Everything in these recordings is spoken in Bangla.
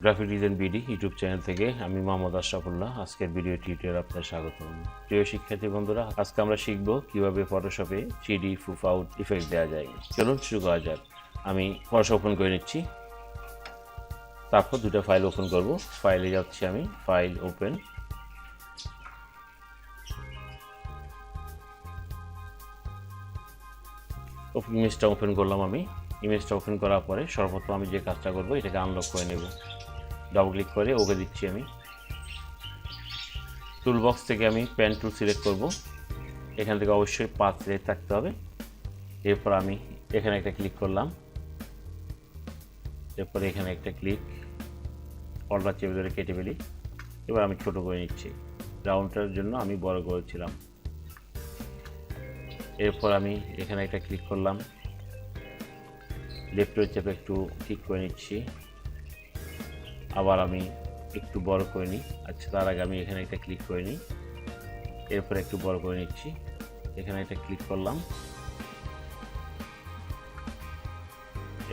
Graphic design BD YouTube channel থেকে আমি মোহাম্মদ আশরাফ উল্লাহ আজকের ভিডিও টিউটোরিয়াল আপনাদের স্বাগতম। প্রিয় শিক্ষার্থী বন্ধুরা, আজকে আমরা শিখব কিভাবে ফটোশপে 3D প্রুফ আউট ইফেক্ট দেওয়া যায়। চলুন শুরু করা যাক। আমি ফটোশপ ওপেন করে নিচ্ছি, তারপর দুটো ফাইল ওপেন করব। ফাইলে যাচ্ছি আমি, ফাইল ওপেন, ইমেজটা ওপেন করলাম। আমি ইমেজটা ওপেন করার পরে সর্বপ্রথম আমি যে কাজটা করব, এটাকে আনলক করে নেব। ডাবল ক্লিক করে ওকে দিচ্ছি। আমি টুলবক্স থেকে আমি পেন টুল সিলেক্ট করব। এখান থেকে অবশ্যই পাথ সিলেক্ট থাকতে হবে। এরপর আমি এখানে একটা ক্লিক করলাম, এরপর এখানে একটা ক্লিক, অল্টার চেপে ধরে কেটে ফেলি। এবার আমি ছোট করে নিচ্ছি, রাউন্ডটার জন্য আমি বড় করেছিলাম। এরপর আমি এখানে একটা ক্লিক করলাম, লেফটের চেপে একটু ঠিক করে নিচ্ছি, আবার আমি একটু বড় করে নিই। আচ্ছা, তার আগে আমি এখানে একটা ক্লিক করে নিই, এরপর একটু বড় করে নিচ্ছি। এখানে একটা ক্লিক করলাম,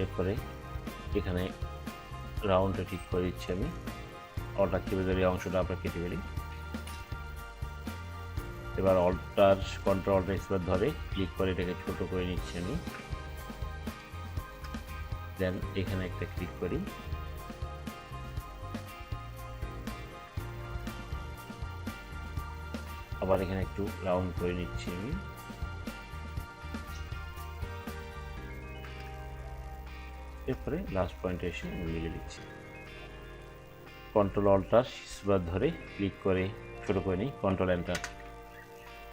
এরপরে এখানে রাউন্ডটা ঠিক করে দিচ্ছি। আমি অল্টার চেপে ধরে এই অংশটা আমরা কেটে ফেলি। এবার অল্টার কন্ট্রোল অল্টার স্পেস ধরে ক্লিক করে এটাকে ছোট করে নিচ্ছি আমি। দেন এখানে একটা ক্লিক করি, আবার এখানে একটু রাউন্ড করে নিচ্ছি আমি। এরপরে লাস্ট পয়েন্টে এসে মিলিয়ে দিচ্ছি। কন্ট্রোল অল্টার স্পেস ধরে ক্লিক করে ছোট করে নিই, কন্ট্রোল এন্টার।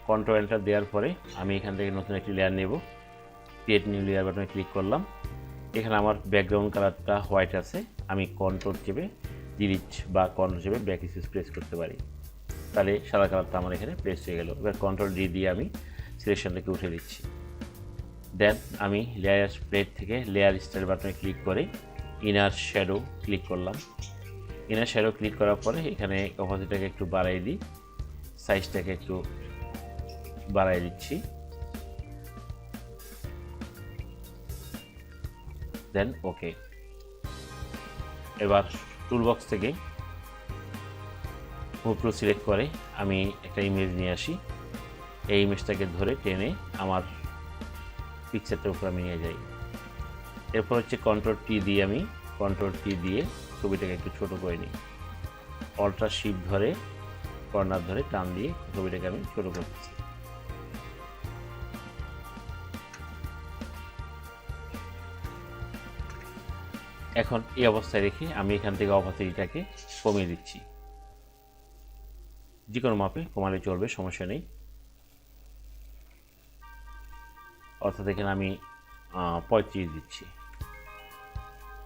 কন্ট্রোল এন্টার দেওয়ার পরে আমি এখান থেকে নতুন একটি লেয়ার নেব। ক্রিয়েট নিউ লেয়ার বাটনে ক্লিক করলাম। এখানে আমার ব্যাকগ্রাউন্ড কালারটা হোয়াইট আছে, আমি কন্ট্রোল চেপে ডিলিট বা কন্ট্রোল চেপে ব্যাক স্পেস প্রেস করতে পারি, তাহলে সাদা কালারটা আমার এখানে প্রেস হয়ে গেল। এবার কন্ট্রোল ডি দিয়ে আমি সিলেকশন থেকে উঠে দিচ্ছি। দেন আমি লেয়ার প্লেট থেকে লেয়ার স্টাইল বাটনে ক্লিক করে ইনার শ্যাডো ক্লিক করলাম। ইনার শ্যাডো ক্লিক করার পরে এখানে অপোজিটটাকে একটু বাড়াই দিই, সাইজটাকে একটু বাড়াই দিচ্ছি। দেন ওকে। এবার টুলবক্স থেকে মুভ টুল সিলেক্ট করে আমি একটা ইমেজ নিয়ে আসি। এই ইমেজটাকে ধরে টেনে আমার পিকচারটার উপর আমি নিয়ে যাই। এরপর হচ্ছে কন্ট্রোল টি দিয়ে ছবিটাকে একটু ছোট করে নিই। অল্টার শিফট ধরে কর্নার ধরে টান দিয়ে ছবিটাকে আমি ছোট করতেছি। এখন এই অবস্থায় রেখে আমি এখান থেকে অপাসিটিটাকে কমিয়ে দিচ্ছি। যে কোনো মাপে কমালে চলবে, সমস্যা নেই। অর্থাৎ এখানে আমি 35 দিচ্ছি।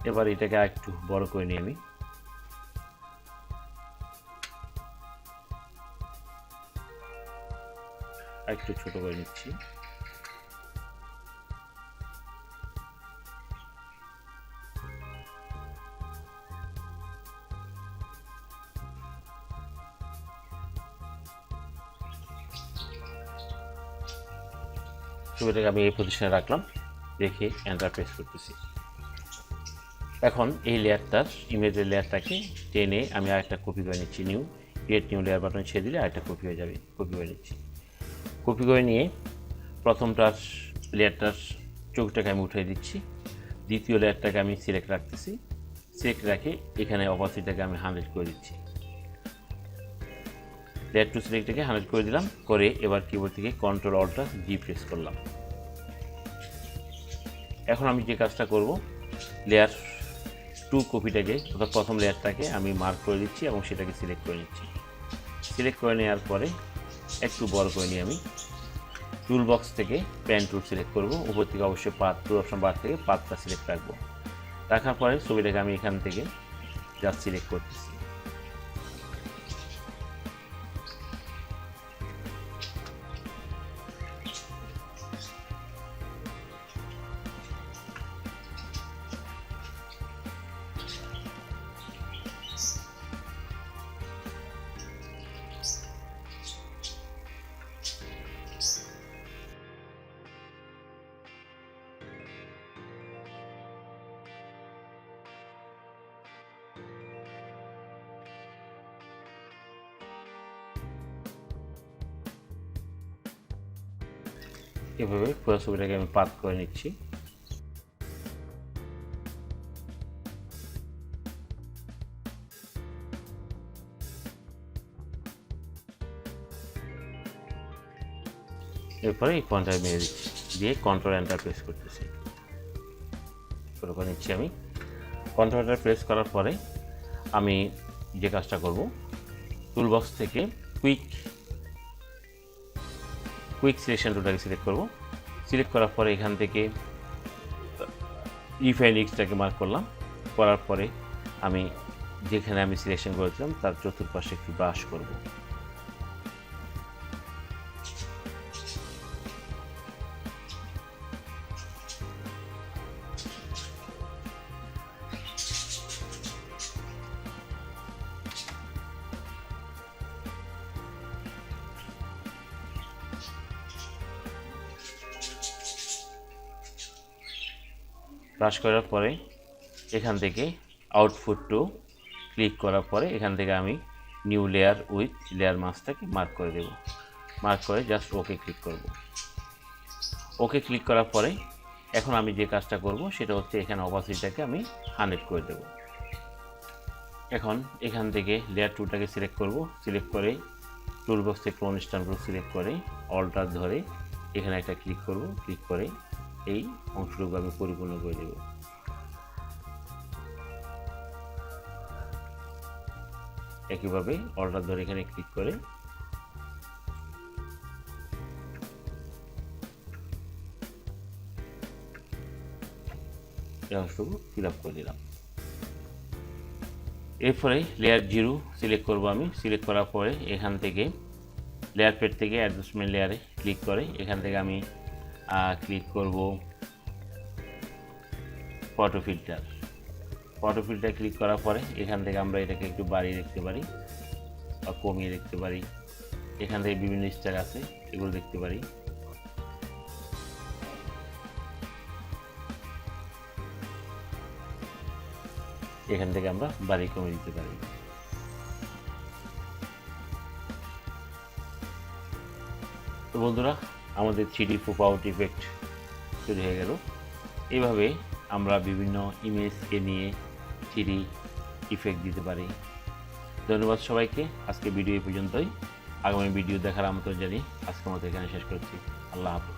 এবার এটাকে একটু বড় করে নিই, আমি একটু ছোট করে নিচ্ছি। ছবিটাকে আমি এই পজিশনে রাখলাম, রেখে এন্টার প্রেস করতেছি। এখন এই লেয়ারটার ইমেজের লেয়ারটাকে টেনে আমি আরেকটা কপি করে নিচ্ছি। ক্রিয়েট নিউ লেয়ার বাটন ছেড়ে দিলে আরেকটা কপি হয়ে যাবে। কপি করে নিচ্ছি। কপি করে নিয়ে প্রথমটার লেয়ারটার চোখটাকে আমি উঠিয়ে দিচ্ছি। দ্বিতীয় লেয়ারটাকে আমি সিলেক্ট রাখতেছি। সিলেক্ট রাখে এখানে অপাসিটিটাকে আমি 100 করে দিচ্ছি। লেয়ার টু সিলেক্টটাকে 100 করে দিলাম। করে এবার কিবোর্ড থেকে কন্ট্রোল অল্টার জি প্রেস করলাম। এখন আমি যে কাজটা করব, লেয়ার টু কপিটাকে অর্থাৎ প্রথম লেয়ারটাকে আমি মার্ক করে দিচ্ছি এবং সেটাকে সিলেক্ট করে নিচ্ছি। সিলেক্ট করে নেওয়ার পরে একটু বড় করে নিয়ে আমি টুলবক্স থেকে পেন টুল সিলেক্ট করব। উপর থেকে অবশ্যই পাথ টুল অপশন বার থেকে পাথটা সিলেক্ট রাখবো। রাখার পরে ছবিটাকে আমি এখান থেকে জাস্ট সিলেক্ট করতেছি। এভাবে পুরো ছবিটাকে আমি পাত করে নিচ্ছি। এরপরে এই পয়েন্টটা মেরে দিচ্ছি, দিয়ে কন্ট্রোল এন্টার প্রেস করতেছি, ছোটো করে নিচ্ছি আমি। কন্ট্রোল এন্টার প্রেস করার পরে আমি যে কাজটা করব, টুলবক্স থেকে কুইক সিলেকশন টুলটাকে সিলেক্ট করব। সিলেক্ট করার পরে এখান থেকে রিফাইন এক্সটাকে মার্ক করলাম। করার পরে আমি যেখানে আমি সিলেকশন করেছিলাম তার চতুর্পাশে একটু ব্রাশ করব। ব্রাশ করার পরে এখান থেকে আউটপুট টু ক্লিক করার পরে এখান থেকে আমি নিউ লেয়ার উইথ লেয়ার মাস্কটাকে মার্ক করে দেব। মার্ক করে জাস্ট ওকে ক্লিক করব। ওকে ক্লিক করার পরে এখন আমি যে কাজটা করব সেটা হচ্ছে এখানে অপাসিটিটাকে আমি 100 করে দেব। এখন এখান থেকে লেয়ার টুলটাকে সিলেক্ট করব। সিলেক্ট করে টুলবক্স থেকে অনুষ্ঠান সিলেক্ট করে অল্টার ধরে এখানে একটা ক্লিক করব। ক্লিক করে এই অংশটুকু আমি পরিপূর্ণ করে দেব। একইভাবে অল্টার ধরে এখানে ক্লিক করে এই অংশটুকু ফিল আপ করে দিলাম। এরপরে লেয়ার 0 সিলেক্ট করব আমি। সিলেক্ট করার পরে এখান থেকে লেয়ার প্যাড থেকে অ্যাডজাস্টমেন্ট লেয়ারে ক্লিক করে এখান থেকে আমি ক্লিক করব photo filter. Photo filter click করার পরে এখান থেকে আমরা এটাকে একটু বাড়িয়ে দেখতে পারি বা কমিয়ে দেখতে পারি। এখান থেকে বিভিন্ন স্টাইল আছে, এগুলো দেখতে পারি। এখান থেকে আমরা বাড়ি কমিয়ে দিতে পারি। তো বন্ধুরা, আমাদের 3D পপ আউট ইফেক্ট তৈরি হয়ে গেল। এইভাবে আমরা বিভিন্ন ইমেজকে নিয়ে 3D ইফেক্ট দিতে পারি। ধন্যবাদ সবাইকে। আজকে ভিডিও এই পর্যন্তই। আগামী ভিডিও দেখার আমন্ত্রণ জানিয়ে আজকের মতো এখানে শেষ করছি। আল্লাহ হাফেজ।